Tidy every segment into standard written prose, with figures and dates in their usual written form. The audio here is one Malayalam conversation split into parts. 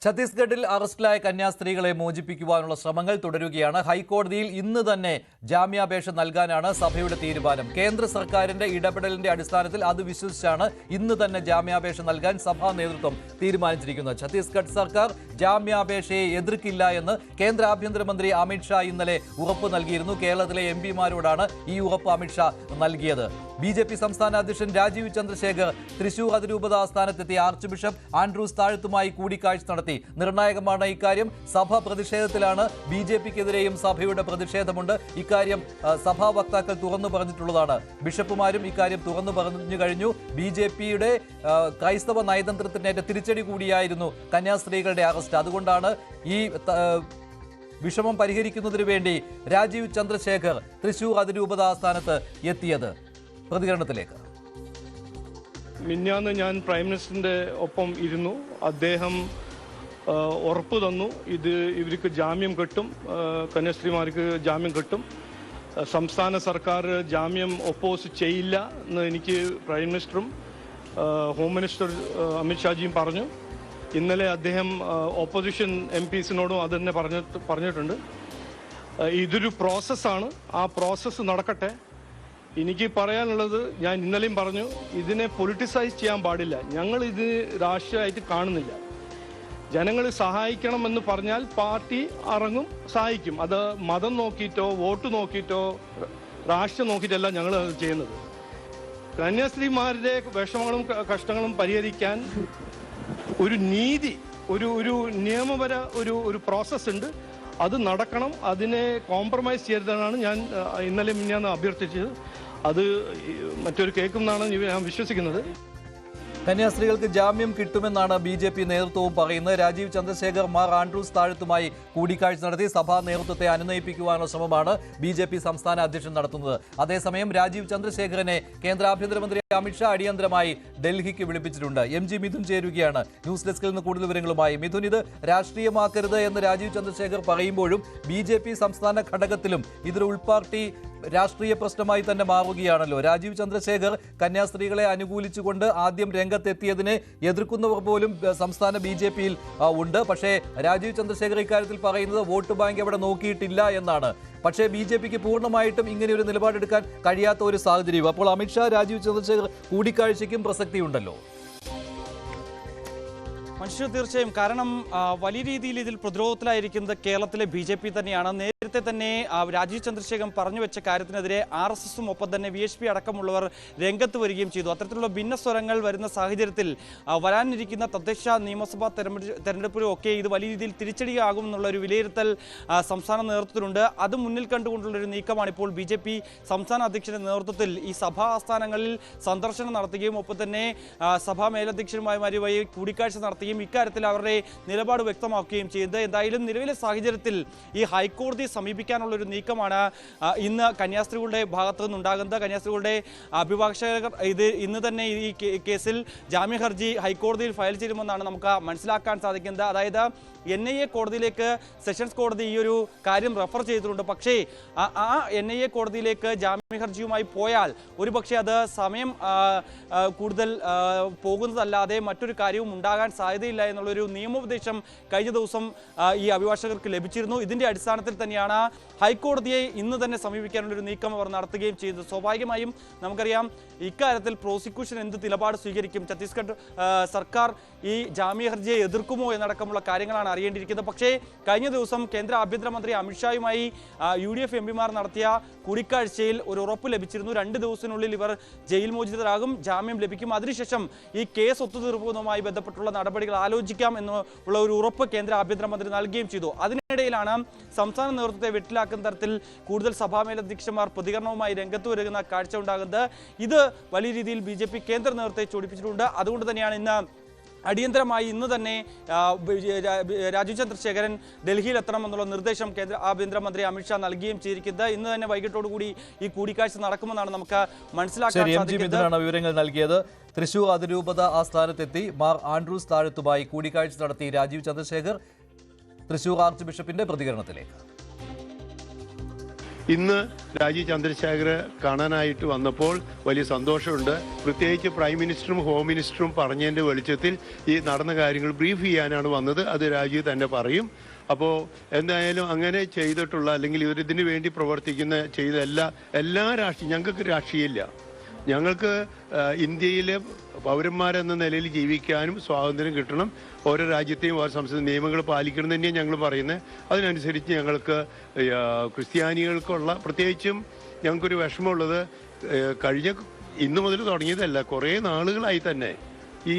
ഛത്തീസ്ഗഡിൽ അറസ്റ്റിലായ കന്യാസ്ത്രീകളെ മോചിപ്പിക്കുവാനുള്ള ശ്രമങ്ങൾ തുടരുകയാണ്. ഹൈക്കോടതിയിൽ ഇന്ന് തന്നെ ജാമ്യാപേക്ഷ നൽകാനാണ് സഭയുടെ തീരുമാനം. കേന്ദ്ര സർക്കാരിന്റെ ഇടപെടലിന്റെ അടിസ്ഥാനത്തിൽ അത് വിശ്വസിച്ചാണ് ഇന്ന് തന്നെ ജാമ്യാപേക്ഷ നൽകാൻ സഭാ നേതൃത്വം തീരുമാനിച്ചിരിക്കുന്നത്. ഛത്തീസ്ഗഡ് സർക്കാർ ജാമ്യാപേക്ഷയെ എതിർക്കില്ല എന്ന് കേന്ദ്ര ആഭ്യന്തരമന്ത്രി അമിത്ഷാ ഇന്നലെ ഉറപ്പ് നൽകിയിരുന്നു. കേരളത്തിലെ എംപിമാരോടാണ് ഈ ഉറപ്പ് അമിത്ഷാ നൽകിയത്. BJP സംസ്ഥാന അധ്യക്ഷൻ രാജീവ് ചന്ദ്രശേഖർ തൃശൂർ അതിരൂപത ആസ്ഥാനത്തെത്തി ആർച്ച് ബിഷപ്പ് ആൻഡ്രൂസ് താഴത്തുമായി കൂടിക്കാഴ്ച നടത്തി. നിർണായകമാണ് ഇക്കാര്യം. സഭ പ്രതിഷേധത്തിലാണ്. BJPക്കെതിരെയും സഭയുടെ പ്രതിഷേധമുണ്ട്. ഇക്കാര്യം സഭാ വക്താക്കൾ തുറന്നു പറഞ്ഞിട്ടുള്ളതാണ്. ബിഷപ്പുമാരും ഇക്കാര്യം തുറന്നു പറഞ്ഞു കഴിഞ്ഞു. BJPയുടെ ക്രൈസ്തവ നയതന്ത്രത്തിനേറ്റ തിരിച്ചടി കൂടിയായിരുന്നു കന്യാസ്ത്രീകളുടെ അറസ്റ്റ്. അതുകൊണ്ടാണ് ഈ വിഷമം പരിഹരിക്കുന്നതിന് വേണ്ടി രാജീവ് ചന്ദ്രശേഖർ തൃശൂർ അതിരൂപത ആസ്ഥാനത്ത് എത്തിയത്. പ്രതികരണത്തിലേക്ക്. മിഞ്ഞാന്ന് ഞാൻ പ്രൈം മിനിസ്റ്ററിന്റെ ഒപ്പം ഇരുന്നു. അദ്ദേഹം ഉറപ്പ് തന്നു, ഇവർക്ക് ജാമ്യം കിട്ടും, കന്യാസ്ത്രീമാർക്ക് ജാമ്യം കിട്ടും. സംസ്ഥാന സർക്കാർ ജാമ്യം ഒപ്പോസ് ചെയ്യില്ല എന്ന് എനിക്ക് പ്രൈം മിനിസ്റ്ററും ഹോം മിനിസ്റ്റർ അമിത്ഷാജിയും പറഞ്ഞു. ഇന്നലെ അദ്ദേഹം ഓപ്പോസിഷൻ MPസിനോടും അത് തന്നെ പറഞ്ഞിട്ടുണ്ട്. ഇതൊരു പ്രോസസ്സാണ്, ആ പ്രോസസ്സ് നടക്കട്ടെ. എനിക്ക് പറയാനുള്ളത്, ഞാൻ ഇന്നലെയും പറഞ്ഞു, ഇതിനെ പൊളിറ്റിസൈസ് ചെയ്യാൻ പാടില്ല. ഞങ്ങൾ ഇത് രാഷ്ട്രീയമായിട്ട് കാണുന്നില്ല. ജനങ്ങൾ സഹായിക്കണമെന്ന് പറഞ്ഞാൽ പാർട്ടി ഇറങ്ങും, സഹായിക്കും. അത് മതം നോക്കിയിട്ടോ വോട്ട് നോക്കിയിട്ടോ രാഷ്ട്രീയം നോക്കിയിട്ടല്ല ഞങ്ങൾ ചെയ്യുന്നത്. കന്യാസ്ത്രീമാരുടെ വിഷമങ്ങളും കഷ്ടങ്ങളും പരിഹരിക്കാൻ ഒരു നീതി, ഒരു നിയമപര ഒരു പ്രോസസ്സ് ഉണ്ട്. അത് നടക്കണം. അതിനെ കോംപ്രമൈസ് ചെയ്തതാണ് ഞാൻ ഇന്നലെ ഞാൻ അഭ്യർത്ഥിച്ചത്. അത് മറ്റൊരു കേൾക്കുമെന്നാണ് ഞാൻ വിശ്വസിക്കുന്നത്. കന്യാസ്ത്രീകൾക്ക് ജാമ്യം കിട്ടുമെന്നാണ് BJP നേതൃത്വവും പറയുന്നത്. രാജീവ് ചന്ദ്രശേഖർ മാർ ആൻഡ്രൂസ് താഴത്തുമായി കൂടിക്കാഴ്ച നടത്തി സഭാ നേതൃത്വത്തെ അനുനയിപ്പിക്കുവാനുള്ള ശ്രമമാണ് BJP സംസ്ഥാന അധ്യക്ഷൻ നടത്തുന്നത്. അതേസമയം രാജീവ് ചന്ദ്രശേഖരനെ കേന്ദ്ര ആഭ്യന്തരമന്ത്രി അമിത്ഷാ അടിയന്തരമായി ഡൽഹിക്ക് വിളിപ്പിച്ചിട്ടുണ്ട്. MG മിഥുൻ ചേരുകയാണ് ന്യൂസ് ഡെസ്കിൽ നിന്ന് കൂടുതൽ വിവരങ്ങളുമായി. മിഥുൻ, ഇത് രാഷ്ട്രീയമാക്കരുത് എന്ന് രാജീവ് ചന്ദ്രശേഖർ പറയുമ്പോഴും BJP സംസ്ഥാന ഘടകത്തിലും ഇതൊരു ഉൾപാർട്ടി രാഷ്ട്രീയ പ്രശ്നമായി തന്നെ മാറുകയാണല്ലോ. രാജീവ് ചന്ദ്രശേഖർ കന്യാസ്ത്രീകളെ അനുകൂലിച്ചുകൊണ്ട് ആദ്യം രംഗത്തെത്തിയതിനെ എതിർക്കുന്നവർ പോലും സംസ്ഥാന BJPയിൽ ഉണ്ട്. പക്ഷേ രാജീവ് ചന്ദ്രശേഖർ ഇക്കാര്യത്തിൽ പറയുന്നത് വോട്ട് ബാങ്ക് അവിടെ നോക്കിയിട്ടില്ല എന്നാണ്. പക്ഷേ BJPക്ക് പൂർണ്ണമായിട്ടും ഇങ്ങനെ ഒരു നിലപാടെടുക്കാൻ കഴിയാത്ത ഒരു സാഹചര്യം. അപ്പോൾ അമിത്ഷാ രാജീവ് ചന്ദ്രശേഖർ കൂടിക്കാഴ്ചയ്ക്കും പ്രസക്തിയുണ്ടല്ലോ. മനുഷ്യ തീർച്ചയായും. കാരണം വലിയ രീതിയിൽ ഇതിൽ പ്രതിരോധത്തിലായിരിക്കുന്നത് കേരളത്തിലെ BJP തന്നെയാണ്. നേരത്തെ തന്നെ രാജീവ് ചന്ദ്രശേഖരൻ പറഞ്ഞു വെച്ച കാര്യത്തിനെതിരെ RSSും ഒപ്പം തന്നെ VHP അടക്കമുള്ളവർ രംഗത്ത് വരികയും ചെയ്തു. അത്തരത്തിലുള്ള ഭിന്നസ്വരങ്ങൾ വരുന്ന സാഹചര്യത്തിൽ വരാനിരിക്കുന്ന തദ്ദേശ നിയമസഭാ തെരഞ്ഞെടുപ്പിലും ഒക്കെ ഇത് വലിയ രീതിയിൽ തിരിച്ചടിയാകുമെന്നുള്ള ഒരു വിലയിരുത്തൽ സംസ്ഥാന നേതൃത്വത്തിലുണ്ട്. അത് മുന്നിൽ കണ്ടുകൊണ്ടുള്ളൊരു നീക്കമാണ് ഇപ്പോൾ BJP സംസ്ഥാന അധ്യക്ഷന്റെ നേതൃത്വത്തിൽ ഈ സഭാ ആസ്ഥാനങ്ങളിൽ സന്ദർശനം നടത്തുകയും ഒപ്പം തന്നെ സഭാ മേലധ്യക്ഷന്മാരുമായി കൂടിക്കാഴ്ച നടത്തുകയും ഇക്കാര്യത്തിൽ അവരുടെ നിലപാട് വ്യക്തമാക്കുകയും ചെയ്തത്. എന്തായാലും നിലവിലെ സാഹചര്യത്തിൽ ഈ ഹൈക്കോടതിയെ സമീപിക്കാനുള്ള ഒരു നീക്കമാണ് ഇന്ന് കന്യാസ്ത്രീകളുടെ ഭാഗത്തു നിന്നുണ്ടാകുന്നത്. കന്യാസ്ത്രീകളുടെ അഭിഭാഷകർ ഇന്ന് തന്നെ ഈ കേസിൽ ജാമ്യ ഹർജി ഹൈക്കോടതിയിൽ ഫയൽ ചെയ്യുമെന്നാണ് നമുക്ക് മനസ്സിലാക്കാൻ സാധിക്കുന്നത്. അതായത് NIA കോടതിയിലേക്ക് സെഷൻസ് കോടതി ഈ ഒരു കാര്യം റെഫർ ചെയ്തിട്ടുണ്ട്. പക്ഷേ ആ NIA കോടതിയിലേക്ക് ജാമ്യ ഹർജിയുമായി പോയാൽ ഒരുപക്ഷെ അത് സമയം കൂടുതൽ പോകുന്നതല്ലാതെ മറ്റൊരു കാര്യവും ഉണ്ടാകാൻ സാധ്യതയില്ല എന്നുള്ളൊരു നിയമോപദേശം കഴിഞ്ഞ ദിവസം ഈ അഭിഭാഷകർക്ക് ലഭിച്ചിരുന്നു. ഇതിൻ്റെ അടിസ്ഥാനത്തിൽ തന്നെയാണ് ഹൈക്കോടതിയെ ഇന്ന് തന്നെ സമീപിക്കാനുള്ളൊരു നീക്കം അവർ നടത്തുകയും ചെയ്തത്. സ്വാഭാവികമായും നമുക്കറിയാം ഇക്കാര്യത്തിൽ പ്രോസിക്യൂഷൻ എന്ത് നിലപാട് സ്വീകരിക്കും, ഛത്തീസ്ഗഡ് സർക്കാർ ഈ ജാമ്യ ഹർജിയെ എതിർക്കുമോ എന്നടക്കമുള്ള കാര്യങ്ങളാണ് അറിയേണ്ടിയിരിക്കുന്നത്. പക്ഷേ കഴിഞ്ഞ ദിവസം കേന്ദ്ര ആഭ്യന്തരമന്ത്രി അമിത്ഷായുമായി UDF MPമാർ നടത്തിയ കൂടിക്കാഴ്ചയിൽ ഒരു ഉറപ്പ് ലഭിച്ചിരുന്നു. 2 ദിവസത്തിനുള്ളിൽ ഇവർ ജയിൽ മോചിതരാകും, ജാമ്യം ലഭിക്കും. അതിനുശേഷം ഈ കേസ് ഒത്തുതീർപ്പുമായി ബന്ധപ്പെട്ടുള്ള നടപടികൾ ആലോചിക്കാം എന്നുള്ള ഒരു ഉറപ്പ് കേന്ദ്ര ആഭ്യന്തരമന്ത്രി നൽകുകയും ചെയ്തു. അതിനിടയിലാണ് സംസ്ഥാന നേതൃത്വത്തെ വെട്ടിലാക്കുന്ന തരത്തിൽ കൂടുതൽ സഭാ മേലധ്യക്ഷന്മാർ പ്രതികരണവുമായി രംഗത്ത് വരുന്ന കാഴ്ച ഉണ്ടാകുന്നത്. ഇത് വലിയ രീതിയിൽ BJP കേന്ദ്ര നേതൃത്വത്തെ ചൊടിപ്പിച്ചിട്ടുണ്ട്. അതുകൊണ്ട് തന്നെയാണ് ഇന്ന് അടിയന്തരമായി ഇന്ന് തന്നെ രാജീവ് ചന്ദ്രശേഖരൻ ഡൽഹിയിൽ എത്തണമെന്നുള്ള നിർദ്ദേശം കേന്ദ്ര ആഭ്യന്തരമന്ത്രി അമിത്ഷാ നൽകുകയും ചെയ്തിരിക്കുന്നത്. ഇന്ന് തന്നെ വൈകിട്ടോടുകൂടി ഈ കൂടിക്കാഴ്ച നടക്കുമെന്നാണ് നമുക്ക് മനസ്സിലാക്കാൻ സാധിക്കുന്നത്. വിവരങ്ങൾ നൽകിയത്. തൃശൂർ അതിരൂപത ആസ്ഥാനത്തെത്തി മാർ ആൻഡ്രൂസ് താഴത്തുമായി കൂടിക്കാഴ്ച നടത്തി രാജീവ് ചന്ദ്രശേഖർ. തൃശൂർ ആർച്ച് ബിഷപ്പിന്റെ പ്രതികരണത്തിലേക്ക്. ഇന്ന് രാജീവ് ചന്ദ്രശേഖർ കാണാനായിട്ട് വന്നപ്പോൾ വലിയ സന്തോഷമുണ്ട്. പ്രത്യേകിച്ച് പ്രൈം മിനിസ്റ്ററും ഹോം മിനിസ്റ്ററും പറഞ്ഞതിൻ്റെ വെളിച്ചത്തിൽ ഈ നടന്ന കാര്യങ്ങൾ ബ്രീഫ് ചെയ്യാനാണ് വന്നത്. അത് രാജീവ് തന്നെ പറയും. അപ്പോൾ എന്തായാലും അങ്ങനെ ചെയ്തിട്ടുള്ള അല്ലെങ്കിൽ ഇവരിതിനു വേണ്ടി പ്രവർത്തിക്കുന്ന ചെയ്ത എല്ലാ രാഷ്ട്രീയം, ഞങ്ങൾക്ക് രാഷ്ട്രീയമില്ല. ഞങ്ങൾക്ക് ഇന്ത്യയിലെ പൗരന്മാരെന്ന നിലയിൽ ജീവിക്കാനും സ്വാതന്ത്ര്യം കിട്ടണം. ഓരോ രാജ്യത്തെയും ഓരോ സംസ്ഥാന നിയമങ്ങൾ പാലിക്കണം തന്നെയാണ് ഞങ്ങൾ പറയുന്നത്. അതിനനുസരിച്ച് ഞങ്ങൾക്ക് ക്രിസ്ത്യാനികൾക്കുള്ള പ്രത്യേകിച്ചും ഞങ്ങൾക്കൊരു വിഷമമുള്ളത് ഇന്നു മുതൽ തുടങ്ങിയതല്ല, കുറേ നാളുകളായി തന്നെ ഈ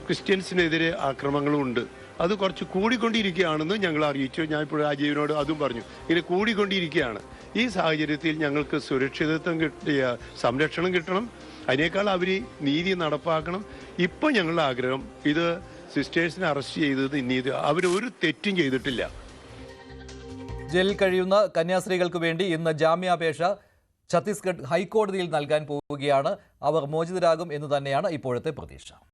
ക്രിസ്ത്യൻസിനെതിരെ ആക്രമണങ്ങളും ഉണ്ട്. അത് കുറച്ച് കൂടിക്കൊണ്ടിരിക്കുകയാണെന്ന് ഞങ്ങൾ അറിയിച്ചു. ഞാൻ ഇപ്പോൾ രാജീവിനോട് അതും പറഞ്ഞു, ഇങ്ങനെ കൂടിക്കൊണ്ടിരിക്കുകയാണ്. ഈ സാഹചര്യത്തിൽ ഞങ്ങൾക്ക് സുരക്ഷിതത്വം കിട്ടിയ സംരക്ഷണം കിട്ടണം. അതിനേക്കാൾ അവർ നീതി നടപ്പാക്കണം. ഇപ്പം ഞങ്ങളുടെ ആഗ്രഹം ഇത് സിസ്റ്റേഴ്സിനെ അറസ്റ്റ് ചെയ്തത് നീതി, അവരൊരു തെറ്റും ചെയ്തിട്ടില്ല. ജയിലിൽ കഴിയുന്ന കന്യാസ്ത്രീകൾക്ക് വേണ്ടി ഇന്ന് ജാമ്യാപേക്ഷ ഛത്തീസ്ഗഡ് ഹൈക്കോടതിയിൽ നൽകാൻ പോവുകയാണ്. അവർ മോചിതരാകും എന്ന് തന്നെയാണ് ഇപ്പോഴത്തെ പ്രതീക്ഷ.